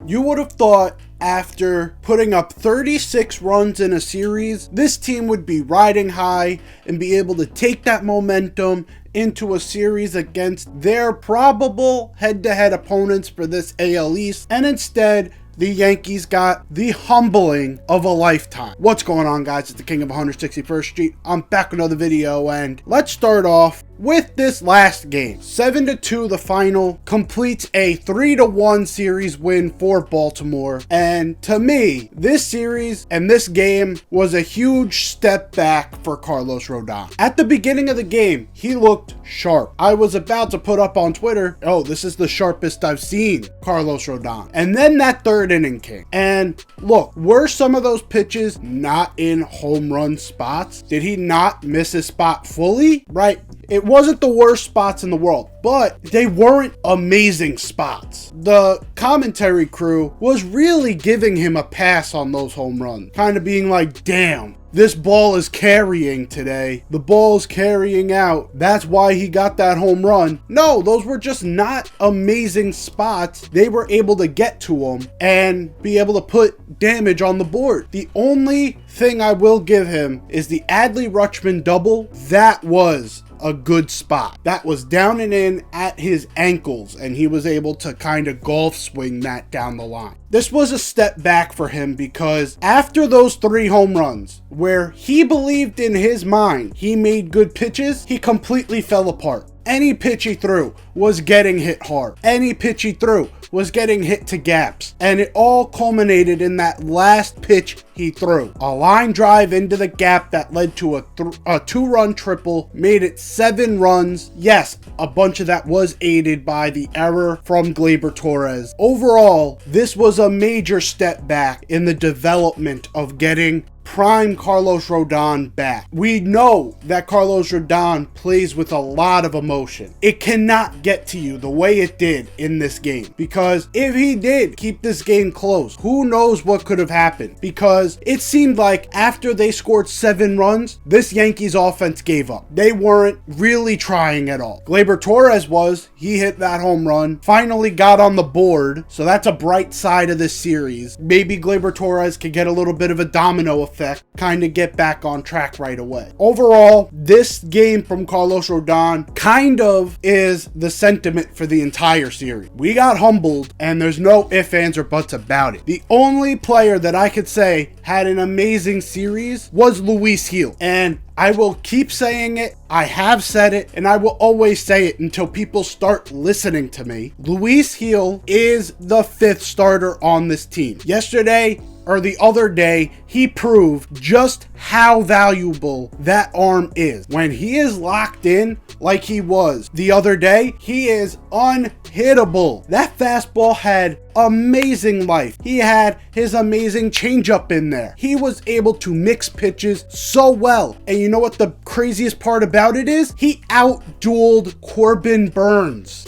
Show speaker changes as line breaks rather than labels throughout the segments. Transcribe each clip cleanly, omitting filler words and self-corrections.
You would have thought after putting up 36 runs in a series, this team would be riding high and be able to take that momentum into a series against their probable head-to-head opponents for this AL East, and instead, the Yankees got the humbling of a lifetime. What's going on, guys? It's the King of 161st Street. I'm back with another video, and let's start off with this last game. 7-2 the final, completes a 3-1 series win for Baltimore. And to me, this series and this game was a huge step back for Carlos Rodon. At the beginning of the game, he looked sharp. I was about to put up on Twitter, oh, this is the sharpest I've seen Carlos Rodon. And then that third inning came. And look, were some of those pitches not in home run spots? Did he not miss his spot fully? Right. It wasn't the worst spots in the world, but they weren't amazing spots. The commentary crew was really giving him a pass on those home runs, kind of being like, damn, this ball is carrying today. The ball is carrying out. That's why he got that home run. No, those were just not amazing spots. They were able to get to them and be able to put damage on the board. The only thing I will give him is the Adley Rutschman double. That was a good spot. That was down and in at his ankles, and he was able to kind of golf swing that down the line. This was a step back for him because after those 3 home runs, where he believed in his mind he made good pitches, he completely fell apart. Any pitch he threw was getting hit hard. Any pitch he threw was getting hit to gaps. And it all culminated in that last pitch he threw. A line drive into the gap that led to a 2-run triple, made it 7 runs. Yes, a bunch of that was aided by the error from Gleyber Torres. Overall, this was a major step back in the development of getting prime Carlos Rodon back. We know that Carlos Rodon plays with a lot of emotion. It cannot get to you the way it did in this game, because if he did keep this game close, who knows what could have happened, because it seemed like after they scored 7 runs, this Yankees offense gave up. They weren't really trying at all. Gleyber Torres was. He hit that home run, finally got on the board, so that's a bright side of this series. Maybe Gleyber Torres could get a little bit of a domino effect, kind of get back on track right away. Overall, this game from Carlos Rodon kind of is the sentiment for the entire series. We got humbled, and there's no ifs, ands, or buts about it. The only player that I could say had an amazing series was Luis Gil, and I will keep saying it. I have said it, and I will always say it until people start listening to me. Luis Gil is the 5th starter on this team. Yesterday, or the other day, he proved just how valuable that arm is. When he is locked in like he was the other day, he is unhittable. That fastball had amazing life. He had his amazing changeup in there. He was able to mix pitches so well. And you know what the craziest part about it is? He outdueled Corbin Burns.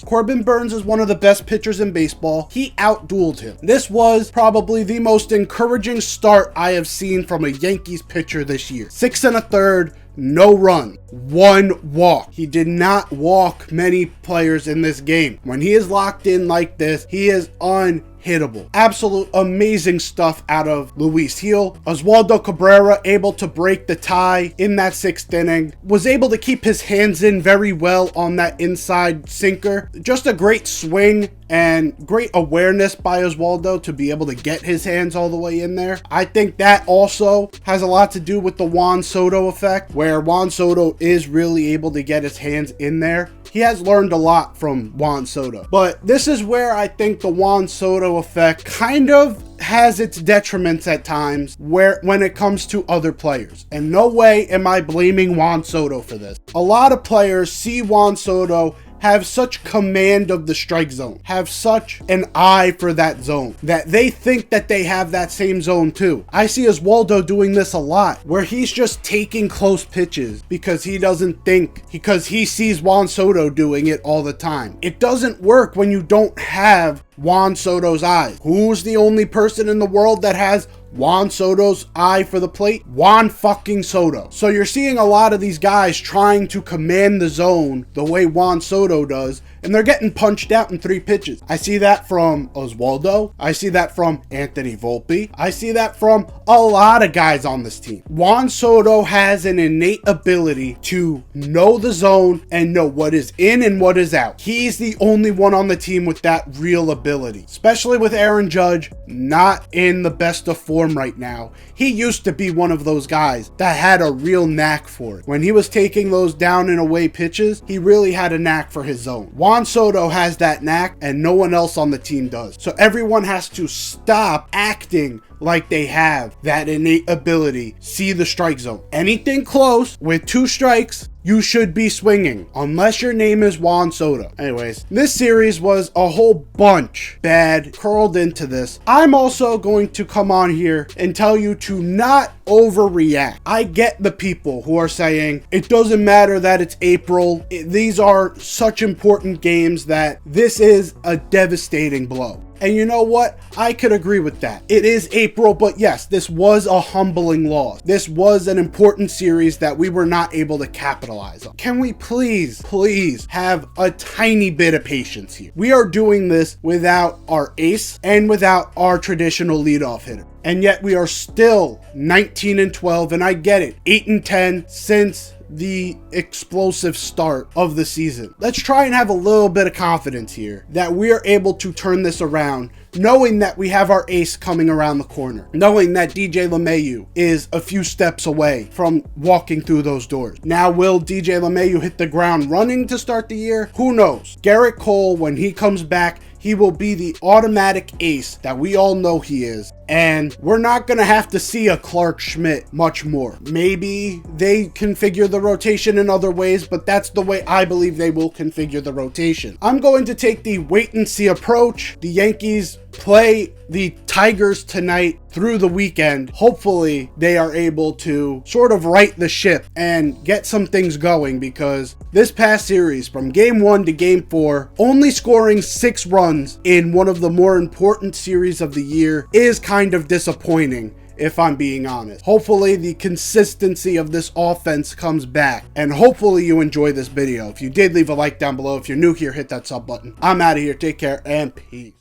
Corbin Burns is one of the best pitchers in baseball. He outdueled him. This was probably the most encouraging start I have seen from a Yankees pitcher this year. 6 1/3, no run, 1 walk. He did not walk many players in this game. When he is locked in like this, he is unhittable. Absolute amazing stuff out of Luis Gil. Oswaldo Cabrera able to break the tie in that 6th inning. Was able to keep his hands in very well on that inside sinker. Just a great swing and great awareness by Oswaldo to be able to get his hands all the way in there. I think that also has a lot to do with the Juan Soto effect, where Juan Soto is really able to get his hands in there. He has learned a lot from Juan Soto. But this is where I think the Juan Soto effect kind of has its detriments at times when it comes to other players. And no way am I blaming Juan Soto for this. A lot of players see Juan Soto have such command of the strike zone, have such an eye for that zone, that they think that they have that same zone too. I see Oswaldo doing this a lot, where he's just taking close pitches because he doesn't think, because he sees Juan Soto doing it all the time. It doesn't work when you don't have Juan Soto's eyes. Who's the only person in the world that has Juan Soto's eye for the plate? Juan fucking Soto. So you're seeing a lot of these guys trying to command the zone the way Juan Soto does, and they're getting punched out in 3 pitches. I see that from Oswaldo. I see that from Anthony Volpe. I see that from a lot of guys on this team. Juan Soto has an innate ability to know the zone and know what is in and what is out. He's the only one on the team with that real ability, especially with Aaron Judge not in the best of form right now. He used to be one of those guys that had a real knack for it. When he was taking those down and away pitches, he really had a knack for his zone. Juan Soto has that knack and no one else on the team does. So everyone has to stop acting like they have that innate ability. See the strike zone. Anything close with 2 strikes, you should be swinging, unless your name is Juan Soto. Anyways, this series was a whole bunch bad curled into this. I'm also going to come on here and tell you to not overreact. I get the people who are saying it doesn't matter that it's April. These are such important games that this is a devastating blow. And you know what? I could agree with that. It is April, but yes, this was a humbling loss. This was an important series that we were not able to capitalize on. Can we please have a tiny bit of patience here? We are doing this without our ace and without our traditional leadoff hitter. And yet we are still 19-12, and I get it. 8-10 since the explosive start of the season. Let's try and have a little bit of confidence here that we are able to turn this around, knowing that we have our ace coming around the corner, knowing that DJ LeMahieu is a few steps away from walking through those doors. Now, will DJ LeMahieu hit the ground running to start the year? Who knows? Garrett Cole, when he comes back, he will be the automatic ace that we all know he is. And we're not going to have to see a Clark Schmidt much more. Maybe they configure the rotation in other ways, but that's the way I believe they will configure the rotation. I'm going to take the wait and see approach. The Yankees play the Tigers tonight through the weekend. Hopefully they are able to sort of right the ship and get some things going, because this past series from game 1 to game 4, only scoring 6 runs in one of the more important series of the year is kind of disappointing, if I'm being honest. Hopefully the consistency of this offense comes back, and hopefully you enjoy this video. If you did, leave a like down below. If you're new here, hit that sub button. I'm out of here. Take care and peace.